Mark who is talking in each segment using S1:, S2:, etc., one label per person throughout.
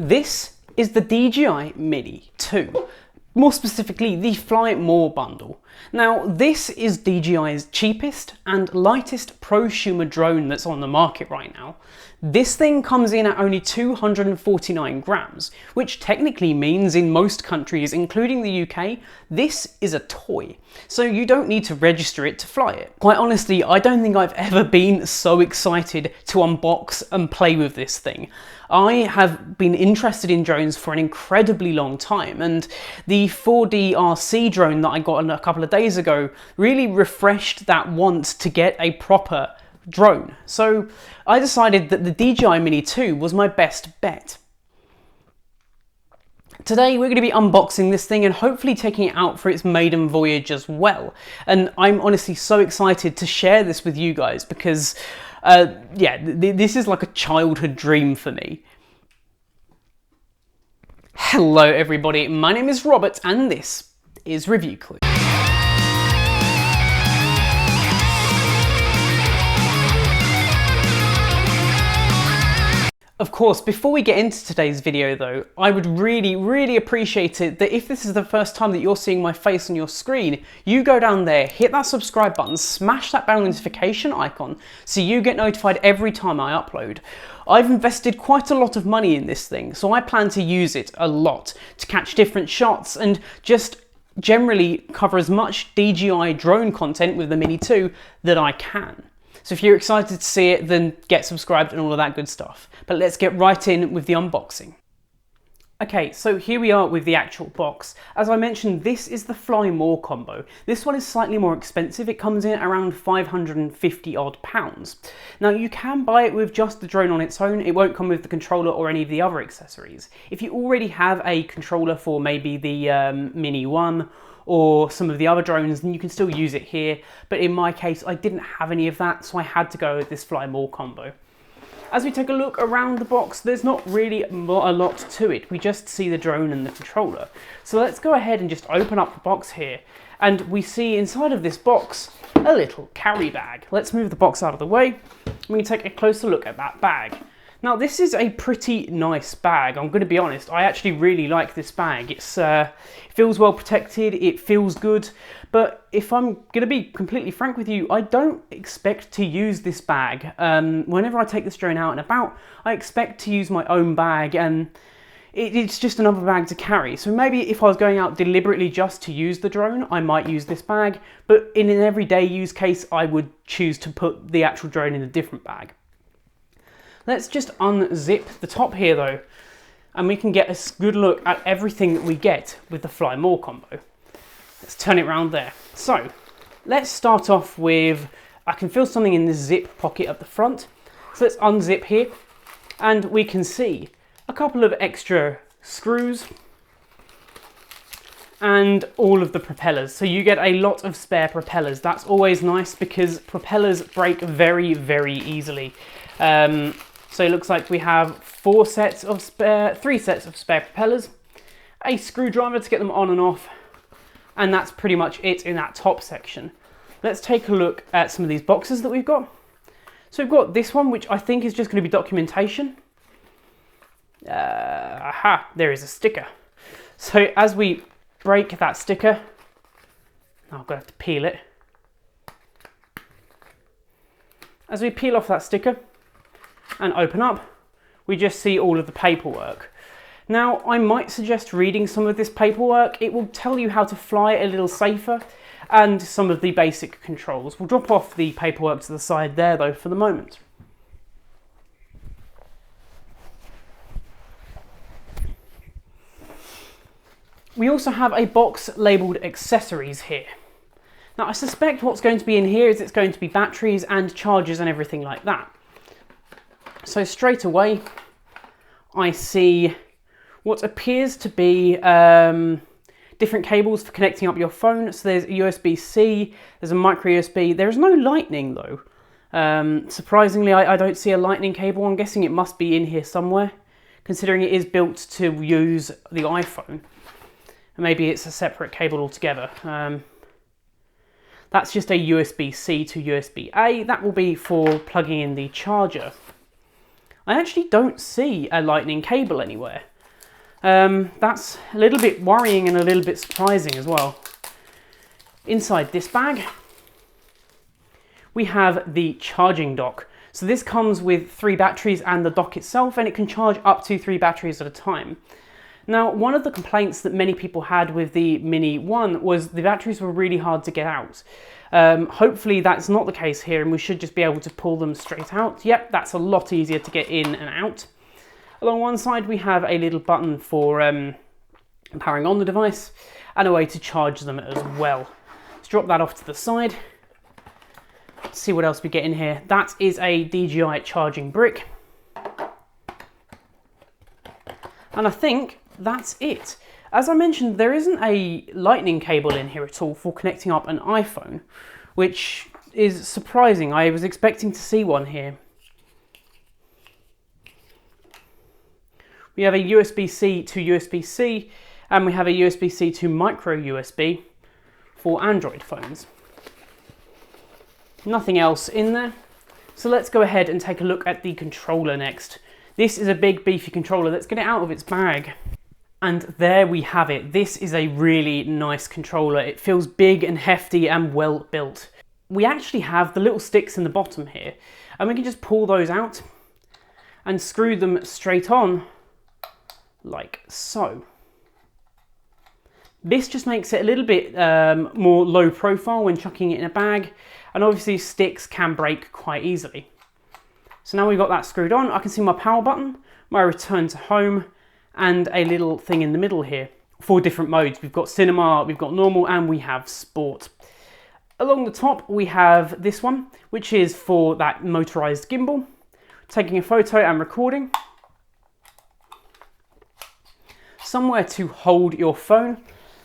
S1: This is the DJI Mini 2, more specifically the Fly More bundle. Now this is DJI's cheapest and lightest prosumer drone that's on the market right now. This thing comes in at only 249 grams, which technically means in most countries, including the UK, this is a toy. So you don't need to register it to fly it. Quite honestly, I don't think I've ever been so excited to unbox and play with this thing. I have been interested in drones for an incredibly long time, and the 4D RC drone that I got a couple of days ago really refreshed that want to get a proper drone. So I decided that the DJI Mini 2 was my best bet. Today we're going to be unboxing this thing and hopefully taking it out for its maiden voyage as well. And I'm honestly so excited to share this with you guys because this is like a childhood dream for me. Hello everybody, my name is Robert and this is Review Clue. Of course, before we get into today's video though, I would really appreciate it that if this is the first time that you're seeing my face on your screen, you go down there, hit that subscribe button, smash that bell notification icon so you get notified every time I upload. I've invested quite a lot of money in this thing, so I plan to use it a lot to catch different shots and just generally cover as much DJI drone content with the Mini 2 that I can. So if you're excited to see it, then get subscribed and all of that good stuff. But let's get right in with the unboxing. Okay, so here we are with the actual box. As I mentioned, this is the Fly More combo. This one is slightly more expensive. It comes in around 550 odd pounds. Now you can buy it with just the drone on its own. It won't come with the controller or any of the other accessories. If you already have a controller for maybe the Mini 1 or some of the other drones, then you can still use it here. But in my case, I didn't have any of that, so I had to go with this Fly More combo. As we take a look around the box, there's not really a lot to it. We just see the drone and the controller. So let's go ahead and just open up the box here. And we see inside of this box, a little carry bag. Let's move the box out of the way. We can take a closer look at that bag. Now this is a pretty nice bag, I'm going to be honest. I actually really like this bag. It feels well protected, it feels good, but if I'm going to be completely frank with you, I don't expect to use this bag. Whenever I take this drone out and about, I expect to use my own bag, and it's just another bag to carry. So maybe if I was going out deliberately just to use the drone, I might use this bag, but in an everyday use case, I would choose to put the actual drone in a different bag. Let's just unzip the top here though, and we can get a good look at everything that we get with the Fly More combo. Let's turn it around there. So let's start off with, I can feel something in this zip pocket at the front. So let's unzip here and we can see a couple of extra screws and all of the propellers. So you get a lot of spare propellers. That's always nice because propellers break very easily. So it looks like we have three sets of spare propellers, a screwdriver to get them on and off, and that's pretty much it in that top section. Let's take a look at some of these boxes that we've got. So we've got this one, which I think is just going to be documentation. There is a sticker. So as we break that sticker, I'm going to have to peel it. As we peel off that sticker and open up, we just see all of the paperwork. Now, I might suggest reading some of this paperwork. It will tell you how to fly a little safer and some of the basic controls. We'll drop off the paperwork to the side there though for the moment. We also have a box labelled accessories here. Now I suspect what's going to be in here is it's going to be batteries and chargers and everything like that. So straight away I see what appears to be different cables for connecting up your phone. So there's a USB-C, there's a micro USB, there is no lightning though. Surprisingly I don't see a lightning cable. I'm guessing it must be in here somewhere, considering it is built to use the iPhone. And maybe it's a separate cable altogether. That's just a USB-C to USB-A. That will be for plugging in the charger. I actually don't see a lightning cable anywhere. That's a little bit worrying and a little bit surprising as well. Inside this bag, we have the charging dock. So this comes with 3 batteries and the dock itself, and it can charge up to 3 batteries at a time. Now, one of the complaints that many people had with the Mini 1 was the batteries were really hard to get out. Hopefully that's not the case here, and we should just be able to pull them straight out. Yep, that's a lot easier to get in and out. Along one side we have a little button for powering on the device, and a way to charge them as well. Let's drop that off to the side. Let's see what else we get in here. That is a DJI charging brick. And I think that's it. As I mentioned, there isn't a lightning cable in here at all for connecting up an iPhone, which is surprising. I was expecting to see one here. We have a USB-C to USB-C, and we have a USB-C to micro USB for Android phones. Nothing else in there. So let's go ahead and take a look at the controller next. This is a big beefy controller. Let's get it out of its bag. And there we have it. This is a really nice controller. It feels big and hefty and well built. We actually have the little sticks in the bottom here, and we can just pull those out and screw them straight on like so. This just makes it a little bit more low profile when chucking it in a bag, and obviously sticks can break quite easily. So now we've got that screwed on, I can see my power button, my return to home, and a little thing in the middle here. 4 different modes. We've got cinema, we've got normal, and we have sport. Along the top we have this one, which is for that motorized gimbal, taking a photo and recording. Somewhere to hold your phone.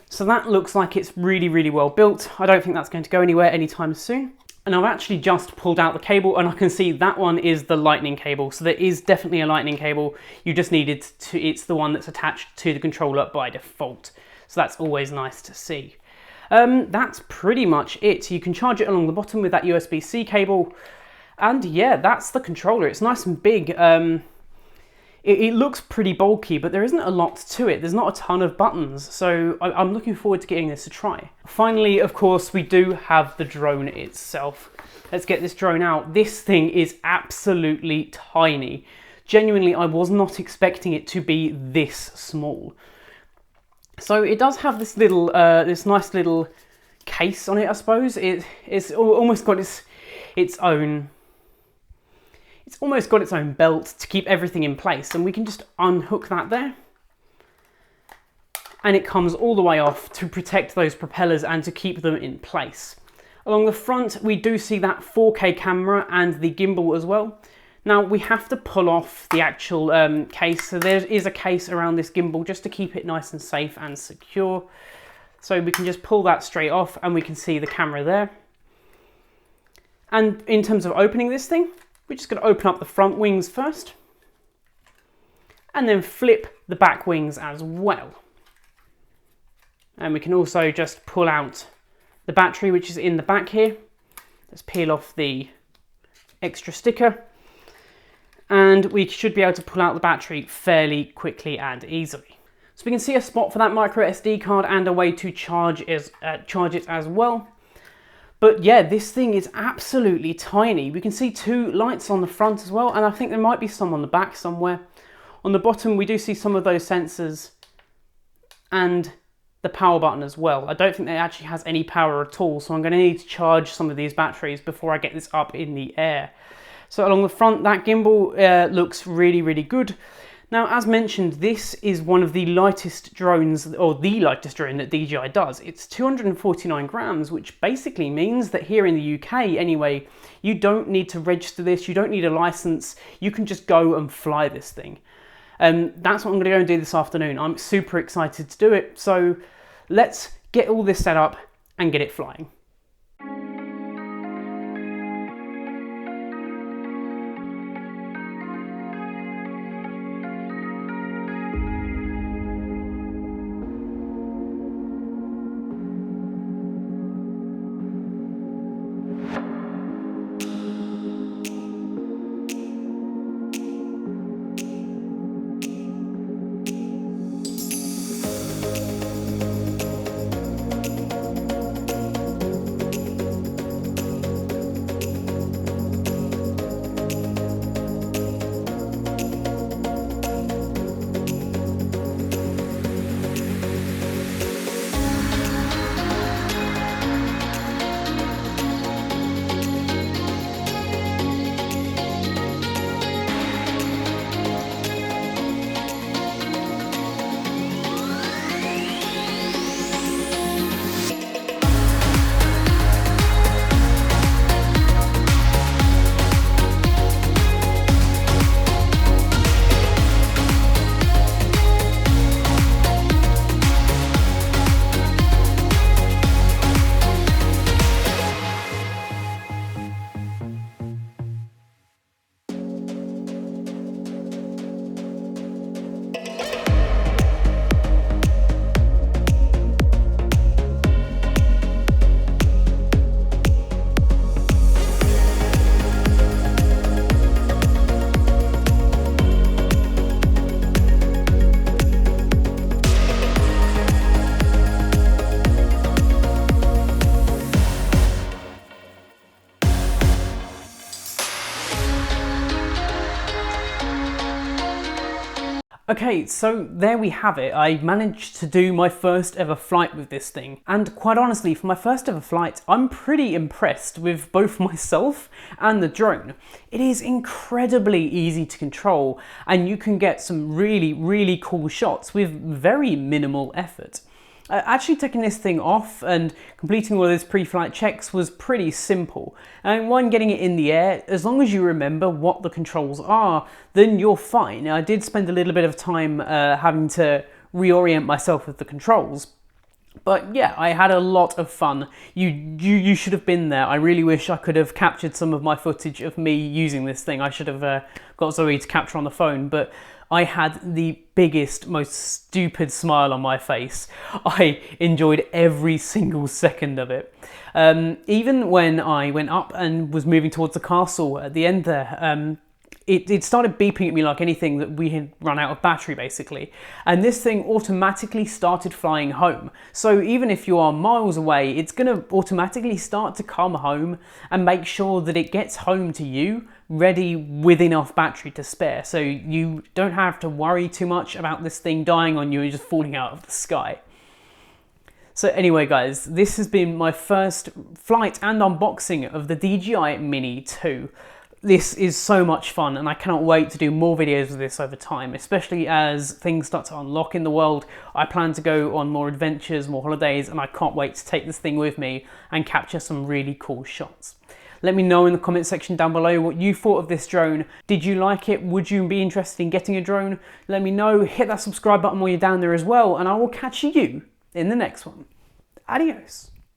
S1: So that looks like it's really, really well built. I don't think that's going to go anywhere anytime soon. And I've actually just pulled out the cable, and I can see that one is the lightning cable. So there is definitely a lightning cable. You just needed to, it's the one that's attached to the controller by default. So that's always nice to see. That's pretty much it. You can charge it along the bottom with that USB-C cable. And yeah, that's the controller. It's nice and big. It looks pretty bulky, but there isn't a lot to it. There's not a ton of buttons, so I'm looking forward to getting this a try. Finally, of course, we do have the drone itself. Let's get this drone out. This thing is absolutely tiny. Genuinely, I was not expecting it to be this small. So it does have this little, this nice little case on it, I suppose. It's almost got its own. It's almost got its own belt to keep everything in place, and we can just unhook that there. And it comes all the way off to protect those propellers and to keep them in place. Along the front, we do see that 4K camera and the gimbal as well. Now, we have to pull off the actual case, so there is a case around this gimbal just to keep it nice and safe and secure. So we can just pull that straight off, and we can see the camera there. And in terms of opening this thing, we're just going to open up the front wings first, and then flip the back wings as well. And we can also just pull out the battery, which is in the back here. Let's peel off the extra sticker, and we should be able to pull out the battery fairly quickly and easily. So we can see a spot for that micro SD card and a way to charge it as well. But yeah, this thing is absolutely tiny. We can see 2 lights on the front as well, and I think there might be some on the back somewhere. On the bottom, we do see some of those sensors and the power button as well. I don't think it actually has any power at all, so I'm going to need to charge some of these batteries before I get this up in the air. So along the front, that gimbal looks really, really good. Now, as mentioned, this is one of the lightest drones, or the lightest drone that DJI does. It's 249 grams, which basically means that here in the UK anyway, you don't need to register this, you don't need a license, you can just go and fly this thing. That's what I'm gonna go and do this afternoon. I'm super excited to do it, so let's get all this set up and get it flying. Okay, so there we have it. I managed to do my first ever flight with this thing. And quite honestly, for my first ever flight, I'm pretty impressed with both myself and the drone. It is incredibly easy to control, and you can get some really, really cool shots with very minimal effort. Actually taking this thing off and completing all those pre-flight checks was pretty simple. And when getting it in the air, as long as you remember what the controls are, then you're fine. I did spend a little bit of time having to reorient myself with the controls. But yeah, I had a lot of fun. You should have been there. I really wish I could have captured some of my footage of me using this thing. I should have got Zoe to capture on the phone, but I had the biggest, most stupid smile on my face. I enjoyed every single second of it. Even when I went up and was moving towards the castle at the end there, it started beeping at me like anything that we had run out of battery, basically. And this thing automatically started flying home. So even if you are miles away, it's going to automatically start to come home and make sure that it gets home to you ready with enough battery to spare. So you don't have to worry too much about this thing dying on you and just falling out of the sky. So anyway guys, this has been my first flight and unboxing of the DJI Mini 2. This is so much fun, and I cannot wait to do more videos of this over time, especially as things start to unlock in the world. I plan to go on more adventures, more holidays, and I can't wait to take this thing with me and capture some really cool shots. Let me know in the comment section down below what you thought of this drone. Did you like it? Would you be interested in getting a drone? Let me know. Hit that subscribe button while you're down there as well, and I will catch you in the next one. Adios.